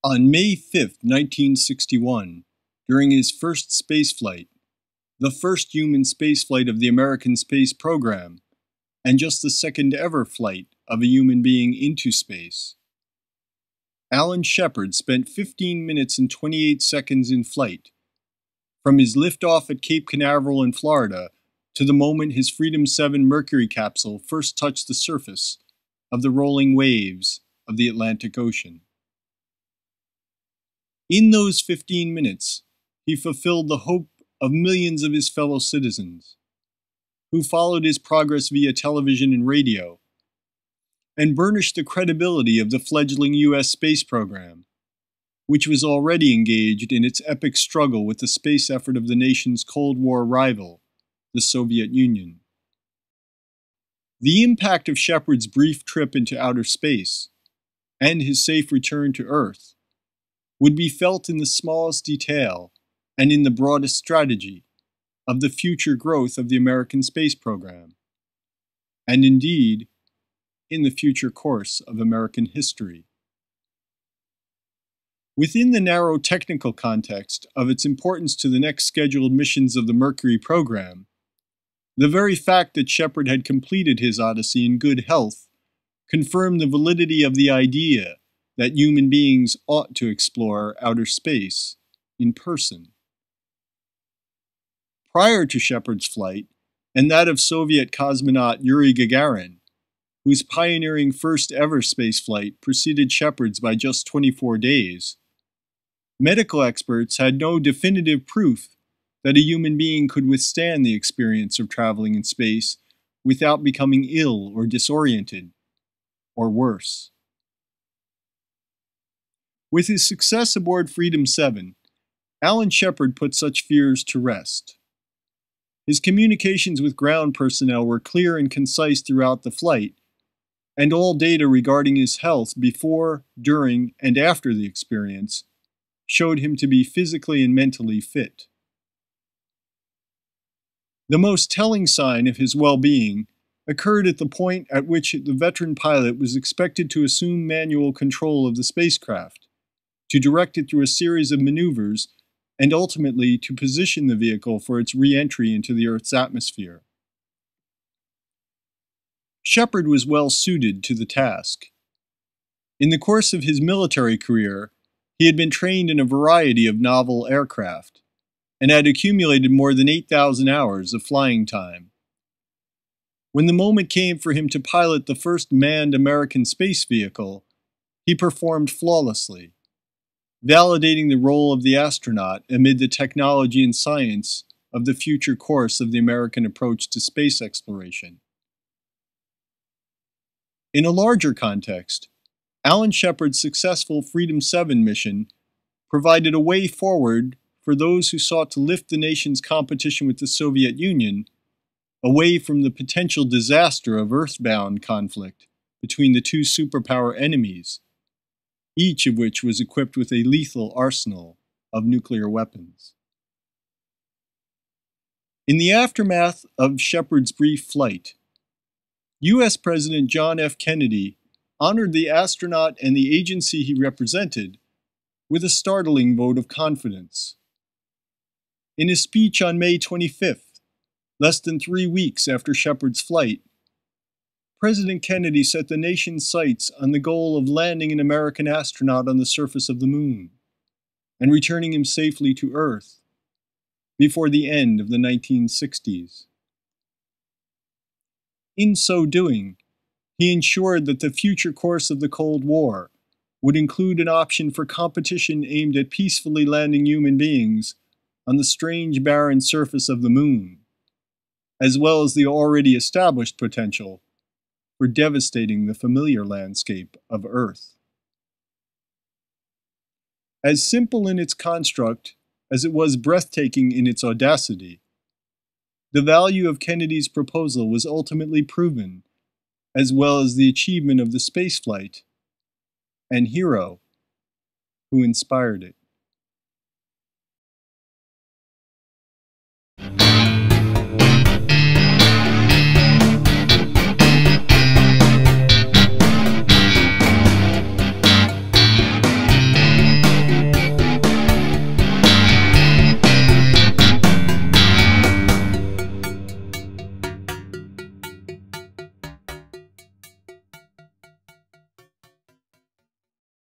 On May 5, 1961, during his first spaceflight, the first human spaceflight of the American space program, and just the second ever flight of a human being into space, Alan Shepard spent 15 minutes and 28 seconds in flight, from his liftoff at Cape Canaveral in Florida to the moment his Freedom 7 Mercury capsule first touched the surface of the rolling waves of the Atlantic Ocean. In those 15 minutes, he fulfilled the hope of millions of his fellow citizens, who followed his progress via television and radio, and burnished the credibility of the fledgling U.S. space program, which was already engaged in its epic struggle with the space effort of the nation's Cold War rival, the Soviet Union. The impact of Shepard's brief trip into outer space, and his safe return to Earth, would be felt in the smallest detail and in the broadest strategy of the future growth of the American space program, and indeed, in the future course of American history. Within the narrow technical context of its importance to the next scheduled missions of the Mercury program, the very fact that Shepard had completed his odyssey in good health confirmed the validity of the idea that human beings ought to explore outer space in person. Prior to Shepard's flight, and that of Soviet cosmonaut Yuri Gagarin, whose pioneering first ever spaceflight preceded Shepard's by just 24 days, medical experts had no definitive proof that a human being could withstand the experience of traveling in space without becoming ill or disoriented, or worse. With his success aboard Freedom 7, Alan Shepard put such fears to rest. His communications with ground personnel were clear and concise throughout the flight, and all data regarding his health before, during, and after the experience showed him to be physically and mentally fit. The most telling sign of his well-being occurred at the point at which the veteran pilot was expected to assume manual control of the spacecraft, to direct it through a series of maneuvers, and ultimately to position the vehicle for its re-entry into the Earth's atmosphere. Shepard was well suited to the task. In the course of his military career, he had been trained in a variety of novel aircraft, and had accumulated more than 8,000 hours of flying time. When the moment came for him to pilot the first manned American space vehicle, he performed flawlessly, validating the role of the astronaut amid the technology and science of the future course of the American approach to space exploration. In a larger context, Alan Shepard's successful Freedom 7 mission provided a way forward for those who sought to lift the nation's competition with the Soviet Union away from the potential disaster of earthbound conflict between the two superpower enemies, each of which was equipped with a lethal arsenal of nuclear weapons. In the aftermath of Shepard's brief flight, U.S. President John F. Kennedy honored the astronaut and the agency he represented with a startling vote of confidence. In his speech on May 25th, less than 3 weeks after Shepard's flight, President Kennedy set the nation's sights on the goal of landing an American astronaut on the surface of the moon and returning him safely to Earth before the end of the 1960s. In so doing, he ensured that the future course of the Cold War would include an option for competition aimed at peacefully landing human beings on the strange barren surface of the moon, as well as the already established potential for devastating the familiar landscape of Earth. As simple in its construct as it was breathtaking in its audacity, the value of Kennedy's proposal was ultimately proven, as well as the achievement of the spaceflight and hero who inspired it.